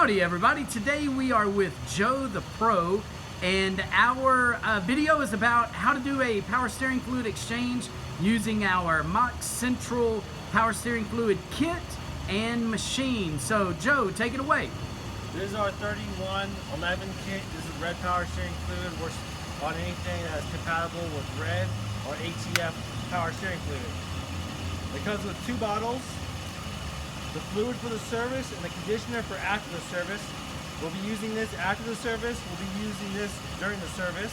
Howdy everybody, today we are with Joe the Pro, and our video is about how to do a power steering fluid exchange using our MOC Central Power Steering Fluid kit and machine. So Joe, take it away. This is our 3111 kit. This is red power steering fluid. Works on anything that is compatible with red or ATF power steering fluid. It comes with 2 bottles. The fluid for the service and the conditioner for after the service. We'll be using this after the service. We'll be using this during the service.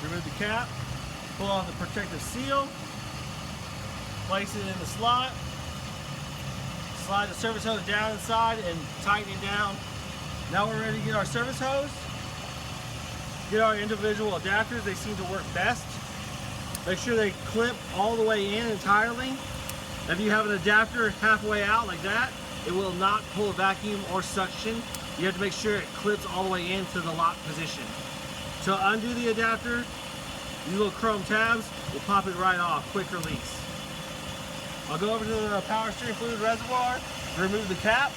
Remove the cap, pull off the protective seal, place it in the slot, slide the service hose down inside and tighten it down. Now we're ready to get our service hose. Get our individual adapters. They seem to work best. Make sure they clip all the way in entirely. If you have an adapter halfway out like that, it will not pull a vacuum or suction. You have to make sure it clips all the way into the lock position. To undo the adapter, these little chrome tabs will pop it right off, quick release. I'll go over to the power steering fluid reservoir, remove the cap,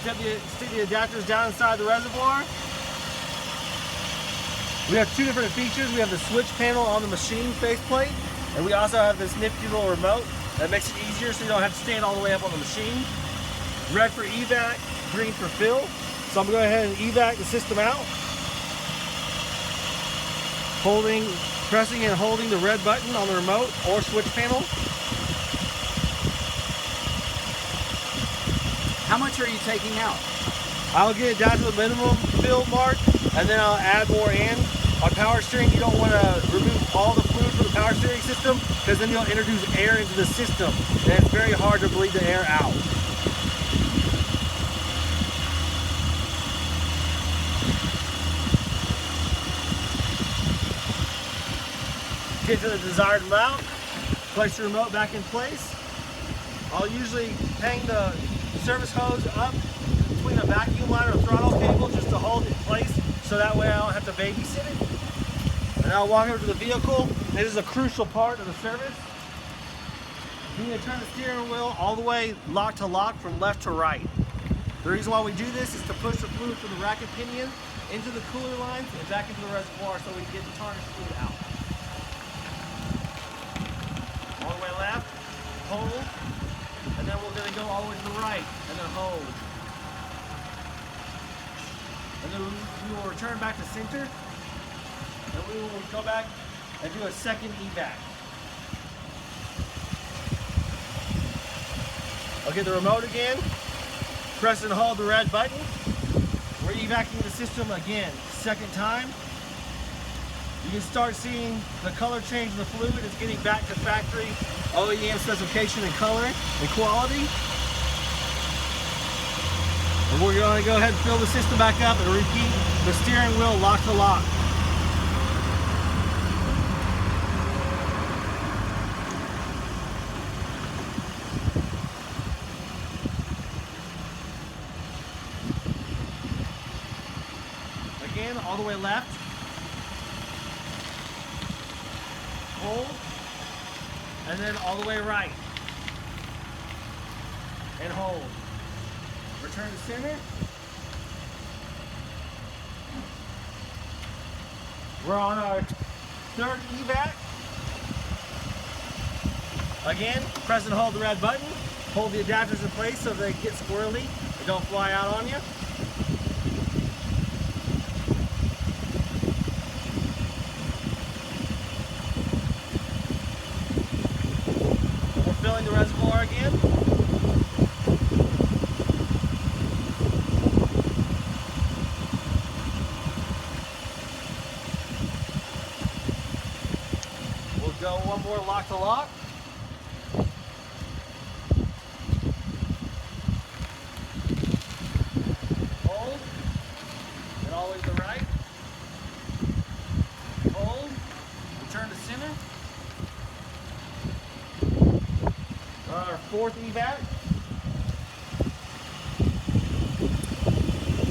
stick the adapters down inside the reservoir. We have 2 different features. We have the switch panel on the machine faceplate, and we also have this nifty little remote that makes it easier so you don't have to stand all the way up on the machine. Red for evac, green for fill. So I'm going to go ahead and evac the system out. Pressing and holding the red button on the remote or switch panel. How much are you taking out? I'll get it down to the minimum fill mark, and then I'll add more in. On power steering, you don't want to remove all the fluid from the power steering system, because then you'll introduce air into the system, and it's very hard to bleed the air out. Get to the desired amount, place your remote back in place. I'll usually hang the service hose up between a vacuum line or throttle cable just to hold it in place, so that way I don't have to babysit it. And I'll walk over to the vehicle. This is a crucial part of the service. You need to turn the steering wheel all the way lock to lock from left to right. The reason why we do this is to push the fluid from the racket pinion into the cooler lines and back into the reservoir so we can get the tarnished fluid out. All the way left, hold, and then we're going to go all the way to the right, and then hold. And then we will return back to center, and we will go back and do a second evac. I'll get the remote again, press and hold the red button. We're evacuating the system again, second time. You can start seeing the color change in the fluid. It's getting back to factory OEM specification and color and quality. And we're going to go ahead and fill the system back up and repeat the steering wheel lock to lock. Again, all the way left. Hold, and then all the way right, and hold. Return to center. We're on our 3rd evac. Again, press and hold the red button. Hold the adapters in place so they get squirrely and don't fly out on you. Filling the reservoir again. We'll go one more lock to lock. Hold. And all the way to the right. Hold. Return to center. Our 4th evac.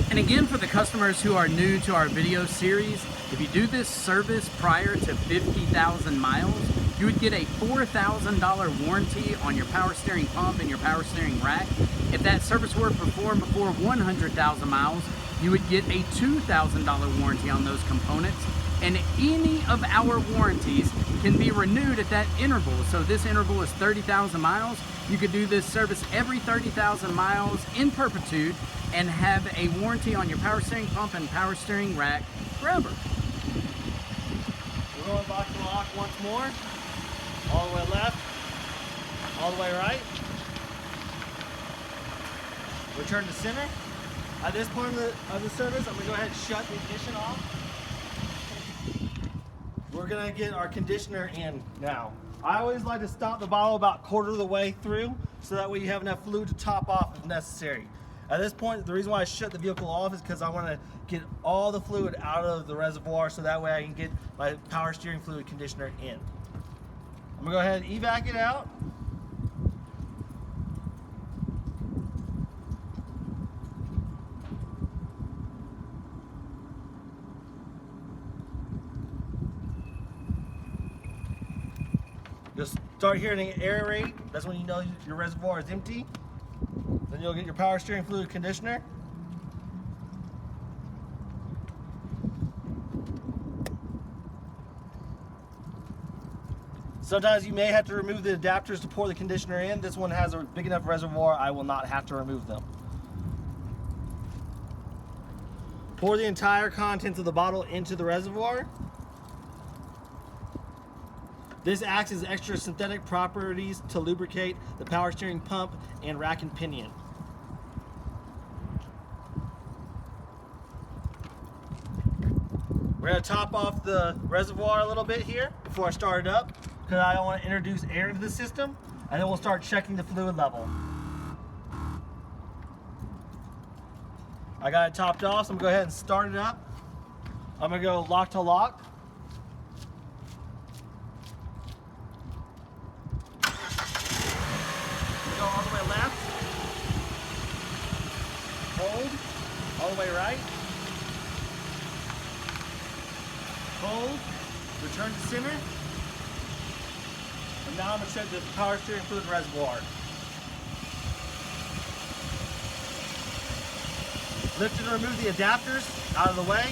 And again, for the customers who are new to our video series, if you do this service prior to 50,000 miles, you would get a $4,000 warranty on your power steering pump and your power steering rack. If that service were performed before 100,000 miles, you would get a $2,000 warranty on those components. And any of our warranties can be renewed at that interval. So this interval is 30,000 miles. You could do this service every 30,000 miles in perpetuity and have a warranty on your power steering pump and power steering rack forever. We're going back to lock once more. All the way left, all the way right. Return to center. At this point of the service, I'm going to go ahead and shut the ignition off. We're going to get our conditioner in now. I always like to stop the bottle about quarter of the way through so that way you have enough fluid to top off if necessary. At this point, the reason why I shut the vehicle off is because I want to get all the fluid out of the reservoir so that way I can get my power steering fluid conditioner in. I'm going to go ahead and evac it out. You'll start hearing an air rate. That's when you know your reservoir is empty. Then you'll get your power steering fluid conditioner. Sometimes you may have to remove the adapters to pour the conditioner in. This one has a big enough reservoir, I will not have to remove them. Pour the entire contents of the bottle into the reservoir. This acts as extra synthetic properties to lubricate the power steering pump and rack and pinion. We're going to top off the reservoir a little bit here before I start it up because I don't want to introduce air into the system, and then we'll start checking the fluid level. I got it topped off, so I'm going to go ahead and start it up. I'm going to go lock to lock. Go all the way left. Hold. All the way right. Hold. Return to center. And now I'm going to check the power steering fluid reservoir. Lift and remove the adapters out of the way.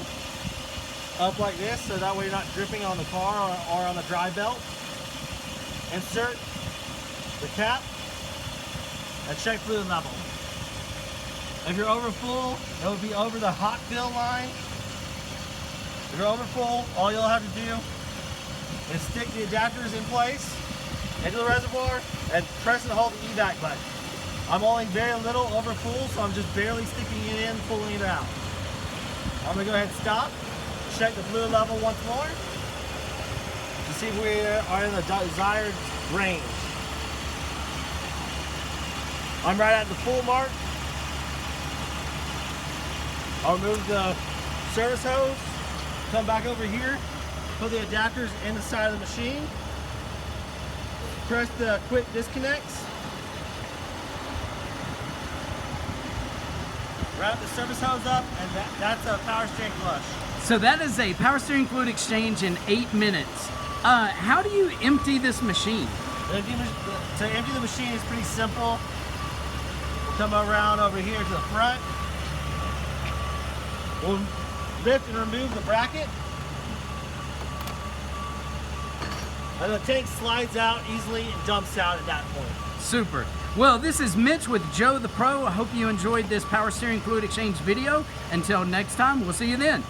Up like this, so that way you're not dripping on the car or on the dry belt. Insert the cap and check fluid level. If you're over full, it will be over the hot fill line. If you're over full, all you'll have to do is stick the adapters in place into the reservoir and press and hold the evac button. I'm only very little over full, so I'm just barely sticking it in, pulling it out. I'm gonna go ahead and stop, check the fluid level once more to see if we are in the desired range. I'm right at the full mark. I'll remove the service hose, come back over here, put the adapters in the side of the machine, press the quick disconnects, wrap the service hose up, and that's a power steering flush. So that is a power steering fluid exchange in 8 minutes. How do you empty this machine? To empty the machine is pretty simple. We'll come around over here to the front. We'll lift and remove the bracket. And the tank slides out easily and dumps out at that point. Super. Well, this is Mitch with Joe the Pro. I hope you enjoyed this power steering fluid exchange video. Until next time, we'll see you then.